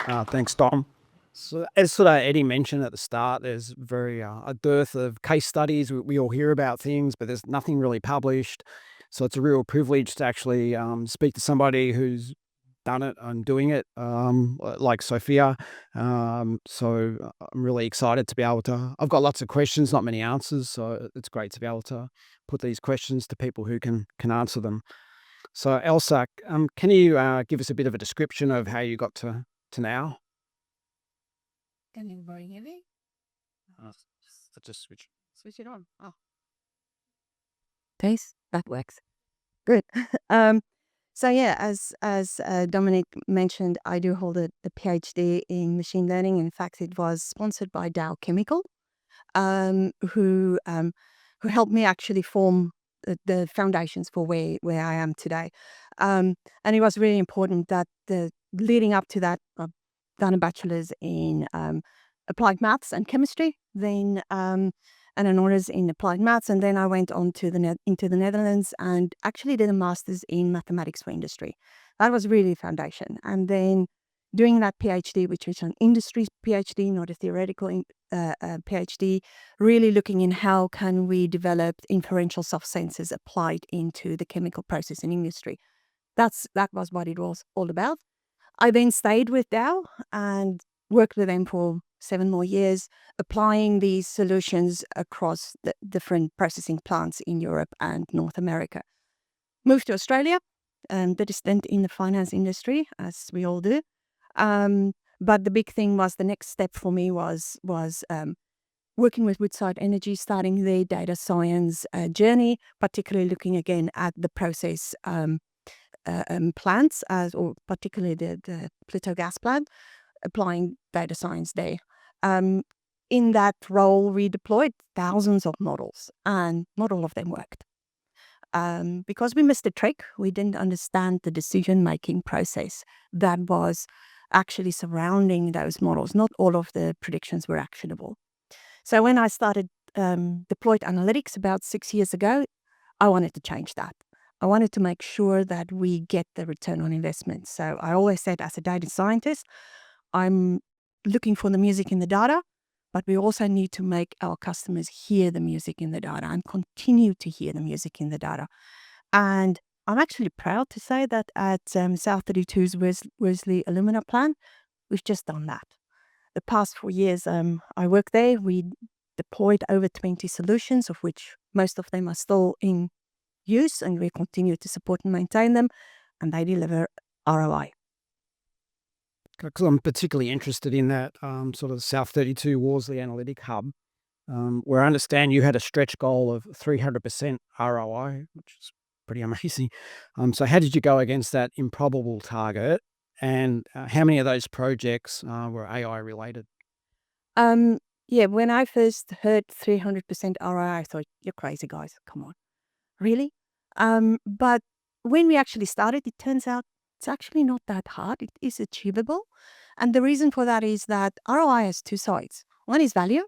Thanks, Dom. So, as Eddie mentioned at the start, there's very a dearth of case studies. We all hear about things, but there's nothing really published. So it's a real privilege to actually speak to somebody who's done it and doing it, like Sophia. I'm really excited to be able to. I've got lots of questions, not many answers, so it's great to be able to put these questions to people who can answer them. So, Elsa, can you give us a bit of a description of how you got to now? Can everybody hear me? Uh, just switch. Switch it on. Oh, taste that works. Good. So yeah, as Dominic mentioned, I do hold a PhD in machine learning. In fact, it was sponsored by Dow Chemical, um, who um, who helped me actually form the foundations for where I am today. And it was really important that the leading up to that, I've done a bachelor's in applied maths and chemistry, then and an honors in applied maths, and then I went on to into the Netherlands and actually did a master's in mathematics for industry. That was really foundation, and then doing that PhD, which was an industry PhD, not a theoretical PhD, really looking in how can we develop inferential soft sensors applied into the chemical processing industry. That was what it was all about. I then stayed with Dow and worked with them for 7 more years, applying these solutions across the different processing plants in Europe and North America. Moved to Australia, did a stint in the finance industry, as we all do. But the big thing was the next step for me was working with Woodside Energy, starting the data science journey, particularly looking again at the process plants, or particularly the Pluto gas plant, applying data science there. Um, in that role, we deployed thousands of models, and not all of them worked. Because we missed the trick, we didn't understand the decision-making process that was actually surrounding those models. Not all of the predictions were actionable. So when I started deployed analytics about 6 years ago, I wanted to change that. I wanted to make sure that we get the return on investment. So I always said, as a data scientist, I'm looking for the music in the data, but we also need to make our customers hear the music in the data and continue to hear the music in the data. And I'm actually proud to say that at South 32's Worsley Alumina plant, we've just done that. The past 4 years I worked there, we deployed over 20 solutions, of which most of them are still in use, and we continue to support and maintain them, and they deliver ROI. Because I'm particularly interested in that sort of South 32 Worsley Analytic Hub, where I understand you had a stretch goal of 300% ROI, which is pretty amazing. So how did you go against that improbable target? And how many of those projects were AI related? Um, yeah, when I first heard 300% ROI, I thought, you're crazy, guys. Come on. Really? But when we actually started, it turns out it's actually not that hard. It is achievable. And the reason for that is that ROI has two sides. One is value,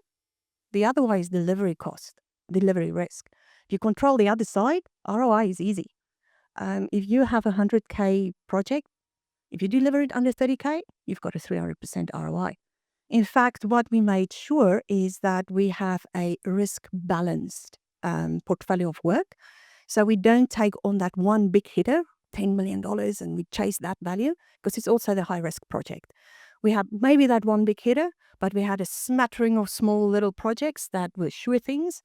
the other one is delivery cost, delivery risk. If you control the other side, ROI is easy. If you have a 100K project, if you deliver it under 30K, you've got a 300% ROI. In fact, what we made sure is that we have a risk balanced portfolio of work. So we don't take on that one big hitter, $10 million, and we chase that value, because it's also the high risk project. We have maybe that one big hitter, but we had a smattering of small little projects that were sure things.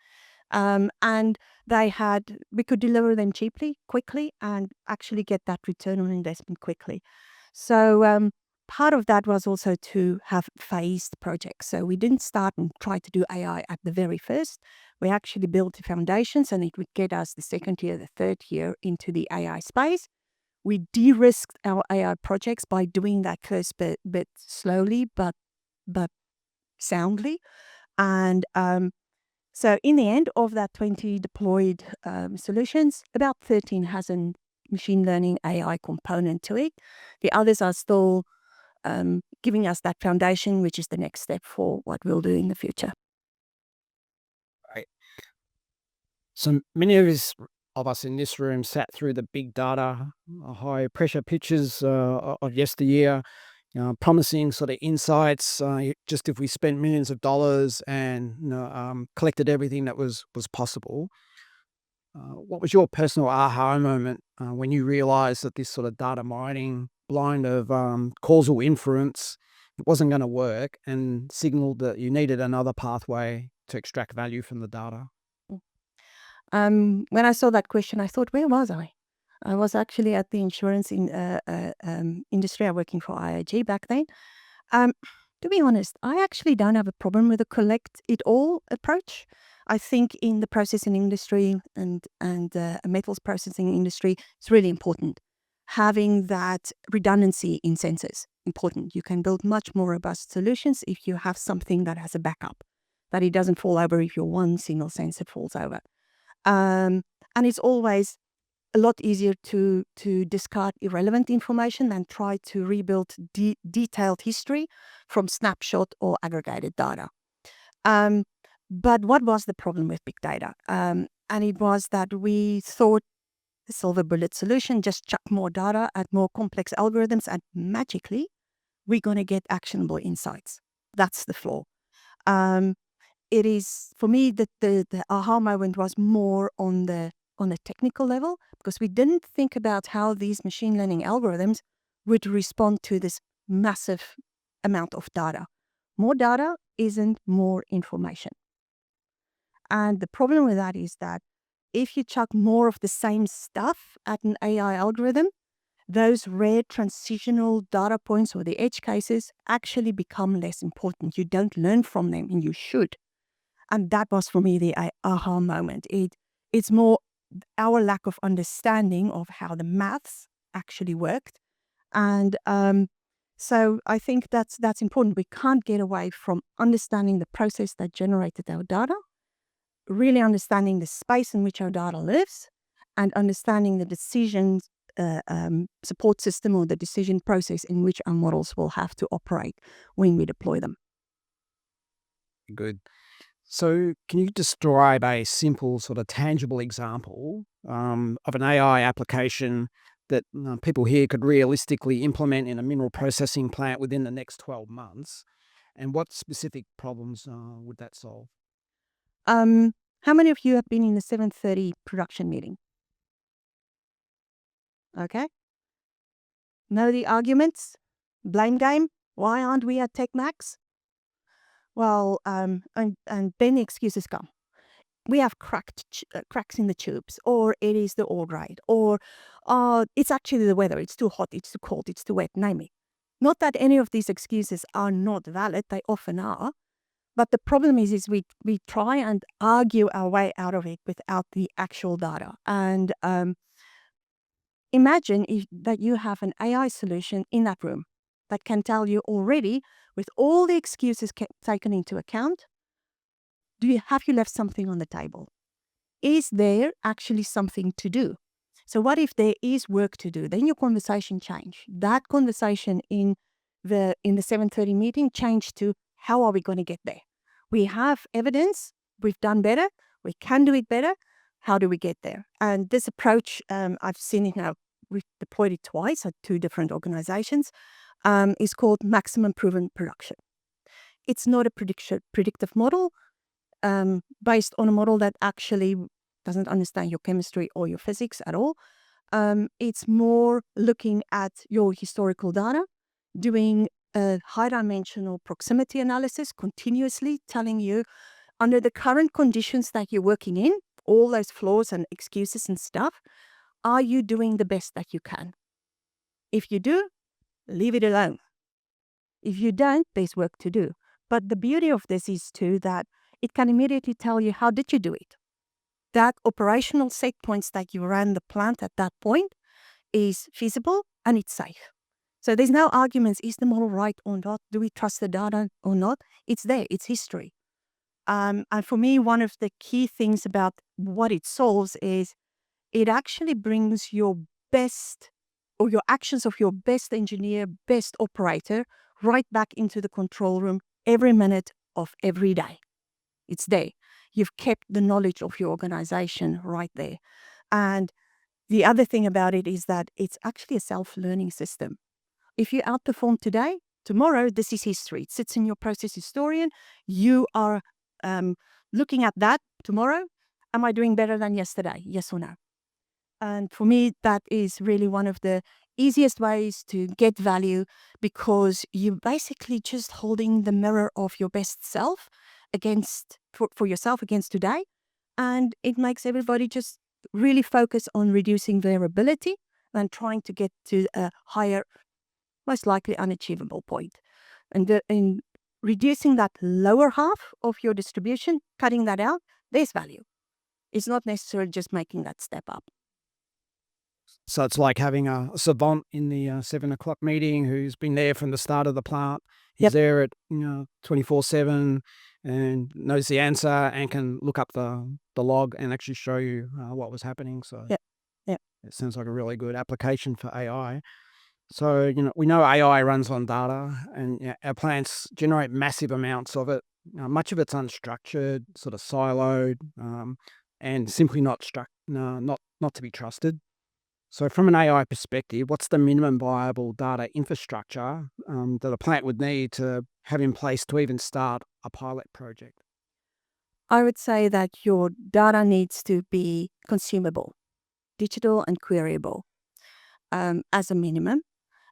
And we could deliver them cheaply, quickly, and actually get that return on investment quickly. So part of that was also to have phased projects. So we didn't start and try to do AI at the very first. We actually built the foundations, and it would get us the second year, the third year into the AI space. We de-risked our AI projects by doing that first bit slowly, but soundly. And so in the end of that 20 deployed solutions, about 13 has a machine learning AI component to it. The others are still giving us that foundation, which is the next step for what we'll do in the future. Right. So many of us in this room sat through the big data, high pressure pitches of yesteryear. promising sort of insights. Just if we spent millions of dollars and collected everything that was possible. What was your personal aha moment when you realised that this sort of data mining, blind of causal inference, it wasn't going to work, and signalled that you needed another pathway to extract value from the data? When I saw that question, I thought, where was I? I was actually at the insurance industry. I was working for IAG back then. Um, to be honest, I actually don't have a problem with a collect it all approach. I think in the processing industry and metals processing industry, it's really important having that redundancy in sensors. Important. You can build much more robust solutions if you have something that has a backup, that it doesn't fall over if your one single sensor falls over. And it's always a lot easier to discard irrelevant information than try to rebuild detailed history from snapshot or aggregated data. But what was the problem with big data? And it was that we thought the silver bullet solution, just chuck more data, add more complex algorithms, and magically we're going to get actionable insights. That's the flaw. It is, for me, the aha moment was more on the technical level, because we didn't think about how these machine learning algorithms would respond to this massive amount of data. More data isn't more information. And the problem with that is that if you chuck more of the same stuff at an AI algorithm, those rare transitional data points or the edge cases actually become less important. You don't learn from them, and you should. And that was for me the aha moment. It's more our lack of understanding of how the maths actually worked. And so I think that's important. We can't get away from understanding the process that generated our data, really understanding the space in which our data lives, and understanding the decisions support system or the decision process in which our models will have to operate when we deploy them. Good. So, can you describe a simple, sort of tangible example of an AI application that people here could realistically implement in a mineral processing plant within the next 12 months? And what specific problems would that solve? How many of you have been in the 7:30 production meeting? Okay. Know the arguments? Blame game? Why aren't we at TechMax? Well, and then the excuses come. We have cracks in the tubes, or it is the ore grade, or it's actually the weather. It's too hot, it's too cold, it's too wet, name it. Not that any of these excuses are not valid, they often are. But the problem is we try and argue our way out of it without the actual data. And imagine that you have an AI solution in that room that can tell you already, with all the excuses taken into account, have you left something on the table? Is there actually something to do? So what if there is work to do? Then your conversation change. That conversation in the 7:30 meeting changed to, how are we going to get there? We have evidence. We've done better. We can do it better. How do we get there? And this approach, I've seen it now. We've deployed it twice at two different organizations. Is called maximum proven production. It's not a predictive model based on a model that actually doesn't understand your chemistry or your physics at all. It's more looking at your historical data, doing a high-dimensional proximity analysis continuously, telling you, under the current conditions that you're working in, all those flaws and excuses and stuff, are you doing the best that you can? If you do, leave it alone. If you don't, there's work to do. But the beauty of this is too that it can immediately tell you, how did you do it? That operational set points that you ran the plant at that point is feasible and it's safe. So there's no arguments, is the model right or not? Do we trust the data or not? It's there, it's history. And for me, one of the key things about what it solves is it actually brings your best, or your actions of your best engineer, best operator, right back into the control room every minute of every day. It's there. You've kept the knowledge of your organization right there. And the other thing about it is that it's actually a self-learning system. If you outperform today, tomorrow, this is history. It sits in your process historian. You are looking at that tomorrow. Am I doing better than yesterday? Yes or no? And for me, that is really one of the easiest ways to get value, because you're basically just holding the mirror of your best self for yourself against today. And it makes everybody just really focus on reducing variability and trying to get to a higher, most likely unachievable point. And in reducing that lower half of your distribution, cutting that out, there's value. It's not necessarily just making that step up. So it's like having a savant in the 7 o'clock meeting who's been there from the start of the plant. He's Yep. there at 24/7 and knows the answer and can look up the log and actually show you what was happening. So Yep. Yep. it sounds like a really good application for AI. So we know AI runs on data, and our plants generate massive amounts of it. Much of it's unstructured, sort of siloed, and simply not to be trusted. So from an AI perspective, what's the minimum viable data infrastructure that a plant would need to have in place to even start a pilot project? I would say that your data needs to be consumable, digital and queryable, as a minimum.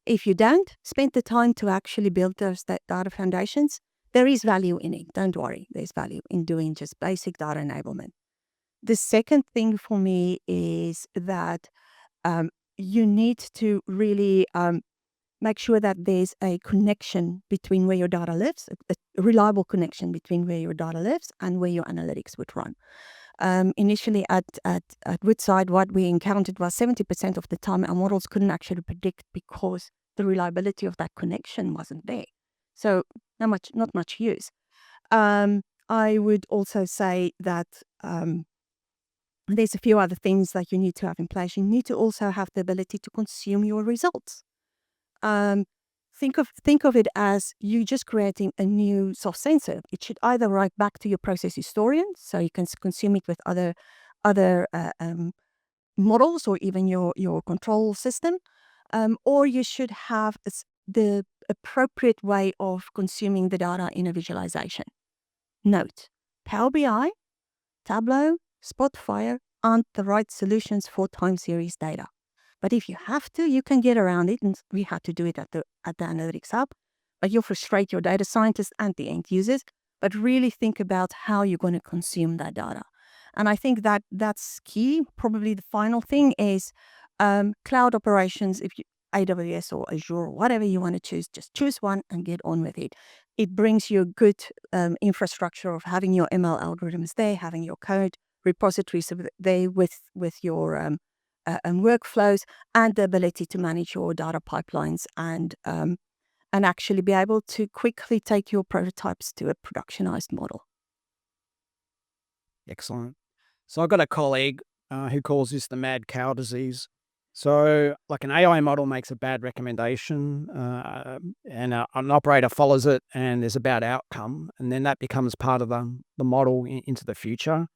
If you don't spend the time to actually build those data foundations, there is value in it. Don't worry, there's value in doing just basic data enablement. The second thing for me is that you need to really make sure that there's a connection between where your data lives, a reliable connection between where your data lives and where your analytics would run. Initially at Woodside, what we encountered was 70% of the time our models couldn't actually predict because the reliability of that connection wasn't there. So not much use. I would also say that there's a few other things that you need to have in place. You need to also have the ability to consume your results. Think of it as you just creating a new soft sensor. It should either write back to your process historian, so you can consume it with other models or even your control system, or you should have the appropriate way of consuming the data in a visualization. Note: Power BI, Tableau, Spotfire aren't the right solutions for time series data. But if you have to, you can get around it, and we had to do it at the Analytics Hub. But you'll frustrate your data scientists and the end users. But really think about how you're going to consume that data. And I think that that's key. Probably the final thing is cloud operations. If you AWS or Azure or whatever you want to choose, just choose one and get on with it. It brings you a good infrastructure of having your ML algorithms there, having your code repositories there with your workflows, and the ability to manage your data pipelines and actually be able to quickly take your prototypes to a productionized model. Excellent. So I've got a colleague who calls this the mad cow disease. So like an AI model makes a bad recommendation and an operator follows it and there's a bad outcome, and then that becomes part of the model into the future.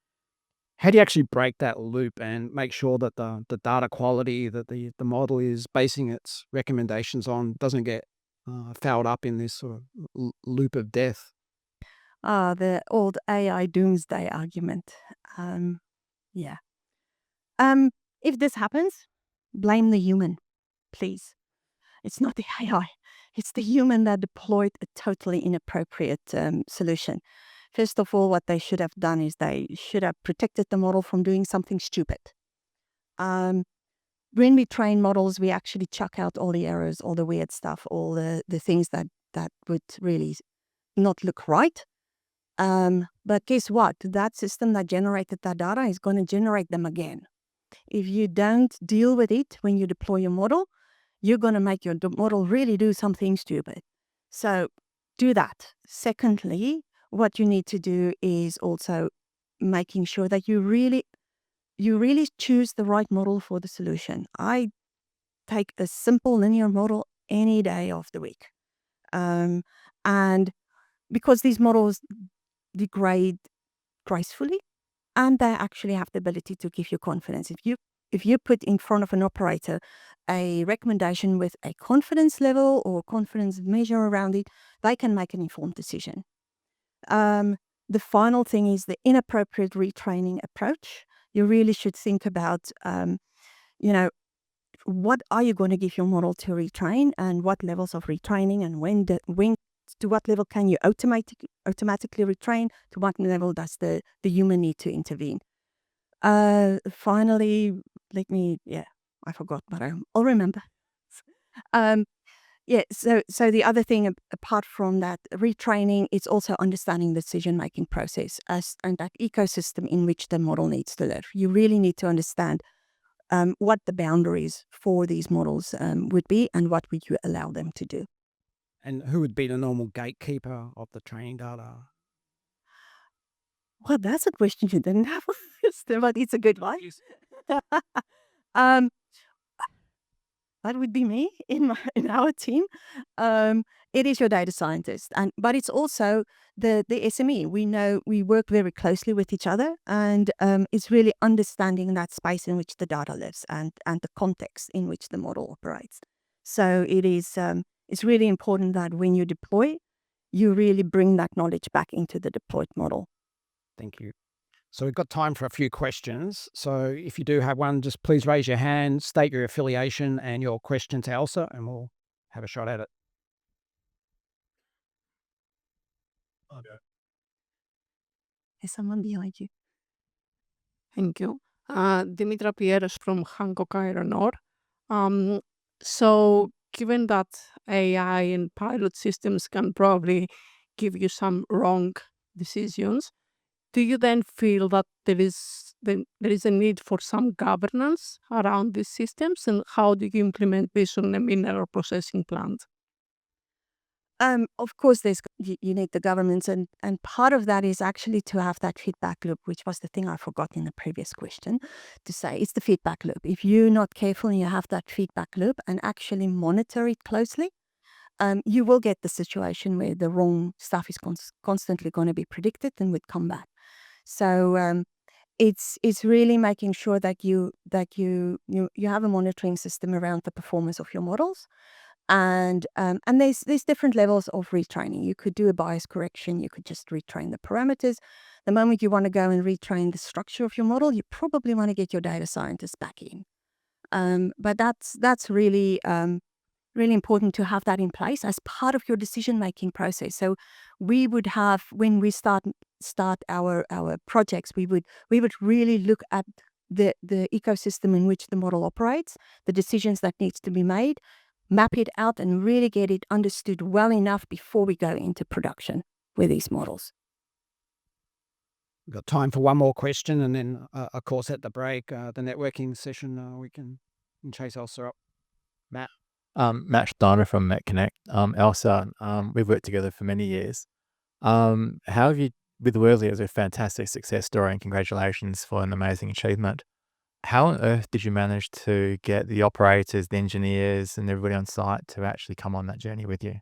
How do you actually break that loop and make sure that the data quality that the model is basing its recommendations on doesn't get fouled up in this sort of loop of death? The old AI doomsday argument. Yeah. If this happens, blame the human, please. It's not the AI. It's the human that deployed a totally inappropriate solution. First of all, what they should have done is they should have protected the model from doing something stupid. When we train models, we actually chuck out all the errors, all the weird stuff, all the things that would really not look right. But guess what? That system that generated that data is going to generate them again. If you don't deal with it when you deploy your model, you're going to make your model really do something stupid. So do that. Secondly, what you need to do is also making sure that you really choose the right model for the solution. I take a simple linear model any day of the week. And because these models degrade gracefully, and they actually have the ability to give you confidence. If you if you put in front of an operator a recommendation with a confidence level or confidence measure around it, they can make an informed decision. The final thing is the inappropriate retraining approach. You really should think about, what are you going to give your model to retrain, and what levels of retraining, and when to what level can you automatically retrain, to what level does the human need to intervene. Finally, I forgot, but I'll remember. So the other thing apart from that retraining, it's also understanding the decision-making process and that ecosystem in which the model needs to live. You really need to understand what the boundaries for these models would be, and what would you allow them to do. And who would be the normal gatekeeper of the training data? Well, that's a question you didn't have, but it's a good one. Yes. Um, that would be me in our team. It is your data scientist, but it's also the SME. We work very closely with each other, and it's really understanding that space in which the data lives, and the context in which the model operates. So it's really important that when you deploy, you really bring that knowledge back into the deployed model. Thank you. So we've got time for a few questions. So if you do have one, just please raise your hand, state your affiliation and your question to Elsa, and we'll have a shot at it. There's someone behind you. Thank you. Dimitra Pieres from Hancock Aeronaut. So given that AI and pilot systems can probably give you some wrong decisions, do you then feel that there is a need for some governance around these systems, and how do you implement this on a mineral processing plant? Of course, you need the governments, and part of that is actually to have that feedback loop, which was the thing I forgot in the previous question to say. It's the feedback loop. If you're not careful and you have that feedback loop and actually monitor it closely, you will get the situation where the wrong stuff is constantly going to be predicted and would come back. So it's really making sure that you have a monitoring system around the performance of your models. And there's different levels of retraining. You could do a bias correction. You could just retrain the parameters. The moment you want to go and retrain the structure of your model, you probably want to get your data scientist back in. But that's really really important to have that in place as part of your decision-making process. So we would have, when we start our projects, we would really look at the ecosystem in which the model operates, the decisions that needs to be made, map it out, and really get it understood well enough before we go into production with these models. We've got time for one more question, and then, of course, at the break, the networking session, we can chase Elsa up. Matt? Matt Steiner from MetConnect. Elsa, we've worked together for many years. How have you, with Worsley as a fantastic success story, and congratulations for an amazing achievement. How on earth did you manage to get the operators, the engineers, and everybody on site to actually come on that journey with you?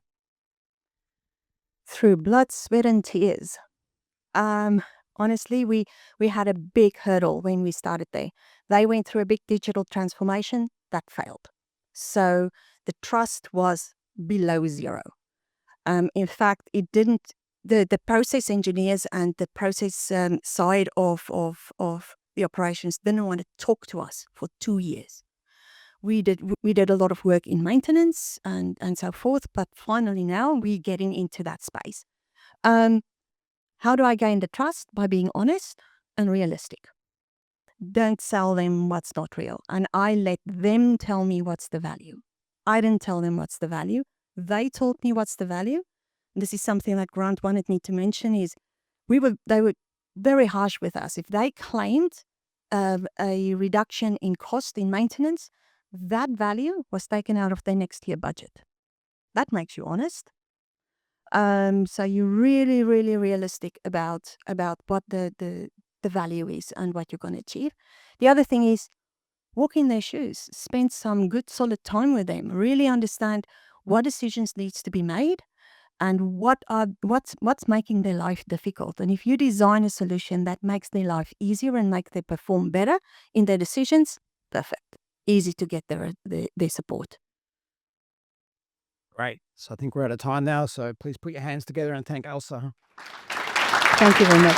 Through blood, sweat, and tears. Honestly, we had a big hurdle when we started there. They went through a big digital transformation that failed. So the trust was below zero. In fact, it didn't. The process engineers and the process side of the operations didn't want to talk to us for 2 years. We did a lot of work in maintenance and so forth, but finally now we're getting into that space. How do I gain the trust? By being honest and realistic. Don't sell them what's not real. And I let them tell me what's the value. I didn't tell them what's the value. They told me what's the value. This is something that Grant wanted me to mention is they were very harsh with us. If they claimed a reduction in cost in maintenance, that value was taken out of their next year budget. That makes you honest. So you're really, really realistic about what the value is and what you're going to achieve. The other thing is walk in their shoes, spend some good solid time with them, really understand what decisions needs to be made and what's making their life difficult. And if you design a solution that makes their life easier and make them perform better in their decisions, perfect. Easy to get their support. Great. So I think we're out of time now. So please put your hands together and thank Elsa. Thank you very much.